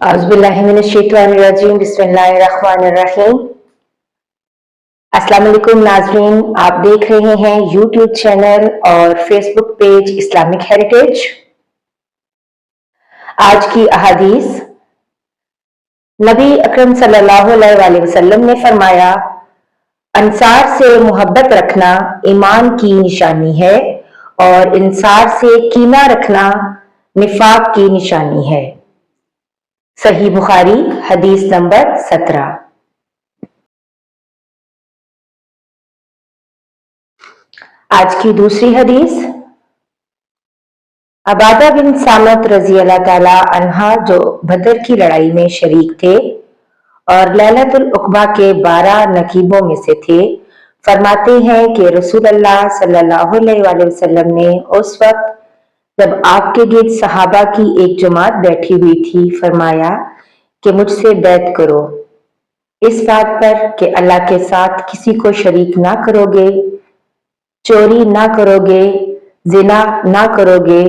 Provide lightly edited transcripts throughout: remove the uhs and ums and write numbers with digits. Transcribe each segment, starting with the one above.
औज़ुबिल्लाहिमिनश्शैतानिर्रजीम बिस्मिल्लाहिर्रहमानिर्रहीम। अस्सलाम वालेकुम नाज़रीन, आप देख रहे हैं यूट्यूब चैनल और फेसबुक पेज इस्लामिक हेरिटेज। आज की अहादीस, नबी अकरम सल्लल्लाहु अलैहि वसल्लम ने फरमाया, अंसार से मोहब्बत रखना ईमान की निशानी है और इंसार से कीना रखना निफाक की निशानी है। सही बुखारी हदीस नंबर 17। आज की दूसरी हदीस, अबादा बिन सामत रजी अल्लाह ताला अन्हा जो बदर की लड़ाई में शरीक थे और लैलतुल उक़बा के 12 नकीबों में से थे, फरमाते हैं कि रसूलुल्लाह सल्लल्लाहु अलैहि वसल्लम ने उस वक्त जब आपके गिर्द सहाबा की एक जमात बैठी हुई थी, फरमाया कि मुझसे बैत करो इस बात पर कि अल्लाह के साथ किसी को शरीक ना करोगे, चोरी ना करोगे, जिना ना करोगे,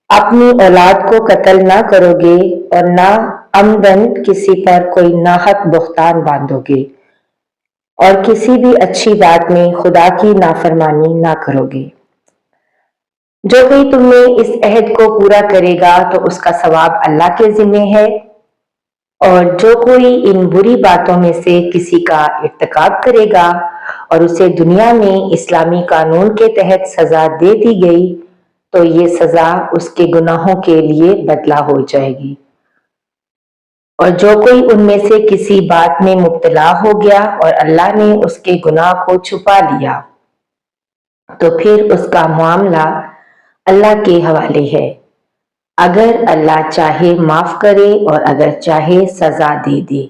अपनी औलाद को कत्ल ना करोगे और ना अमदन किसी पर कोई नाहक बुहतान बांधोगे और किसी भी अच्छी बात में खुदा की नाफरमानी ना करोगे। जो कोई तुमने इस अहद को पूरा करेगा तो उसका सवाब अल्लाह के जिम्मे है, और जो कोई इन बुरी बातों में से किसी का इर्तिकाब करेगा और उसे दुनिया में इस्लामी कानून के तहत सजा दे दी गई तो ये सजा उसके गुनाहों के लिए बदला हो जाएगी। और जो कोई उनमें से किसी बात में मुब्तला हो गया और अल्लाह ने उसके गुनाह को छुपा लिया तो फिर उसका मामला अल्लाह के हवाले है। अगर अल्लाह चाहे माफ करे और अगर चाहे सजा दे दे।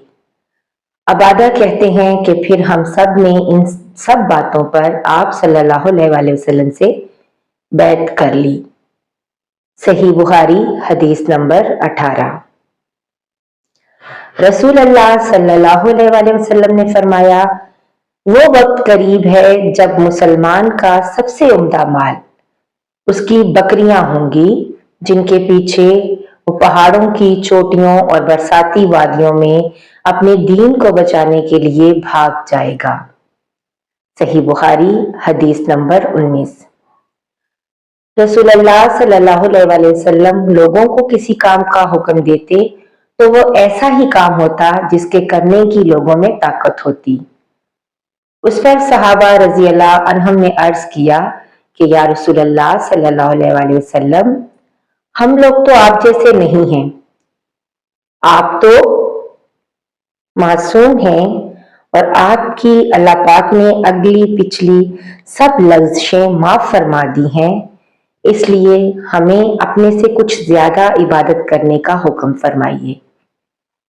अबादा कहते हैं कि फिर हम सब ने इन सब बातों पर आप सल्लल्लाहु अलैहि वसल्लम से बैत कर ली। सही बुखारी हदीस नंबर 18। रसूल अल्लाह सल्लल्लाहु अलैहि वसल्लम ने फरमाया, वो वक्त करीब है जब मुसलमान का सबसे उम्दा माल उसकी बकरियां होंगी, जिनके पीछे वो पहाड़ों की चोटियों और बरसाती वादियों में अपने दीन को बचाने के लिए भाग जाएगा। सही बुखारी हदीस नंबर 19। रसूलुल्लाह सल्लल्लाहु अलैहि वसल्लम लोगों को किसी काम का हुक्म देते तो वो ऐसा ही काम होता जिसके करने की लोगों में ताकत होती। उस पर सहाबा रजी अल्लाह अन्हुम ने अर्ज किया कि या रसूलल्लाह सल्लल्लाहु अलैहि वसल्लम, हम लोग तो आप जैसे नहीं हैं, आप तो मासूम हैं और आपकी अल्लाह पाक ने अगली पिछली सब लग़्ज़िशें माफ फरमा दी हैं, इसलिए हमें अपने से कुछ ज्यादा इबादत करने का हुक्म फरमाइए।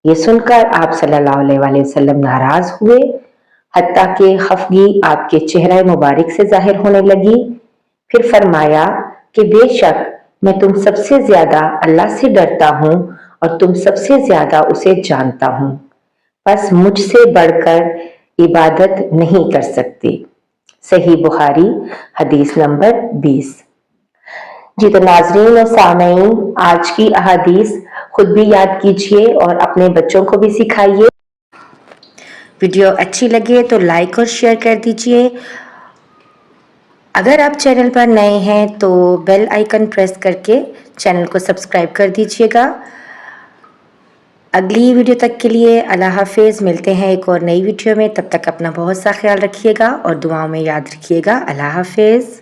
ये सुनकर आप सल्लल्लाहु अलैहि वसल्लम नाराज हुए, हत्ता कि खफगी आपके चेहरे मुबारक से जाहिर होने लगी। फिर फरमाया कि बेशक मैं तुम सबसे ज्यादा अल्लाह से डरता हूँ और तुम सबसे ज्यादा उसे जानता हूँ, बस मुझसे बढ़कर इबादत नहीं कर सकते। सही बुखारी हदीस नंबर 20। जी तो नाजरीन और सामईन, आज की अहादीस खुद भी याद कीजिए और अपने बच्चों को भी सिखाइए। वीडियो अच्छी लगे तो लाइक और शेयर कर दीजिए। अगर आप चैनल पर नए हैं तो बेल आइकन प्रेस करके चैनल को सब्सक्राइब कर दीजिएगा। अगली वीडियो तक के लिए अल्लाह हाफिज़। मिलते हैं एक और नई वीडियो में, तब तक अपना बहुत सा ख्याल रखिएगा और दुआओं में याद रखिएगा। अल्लाह हाफिज़।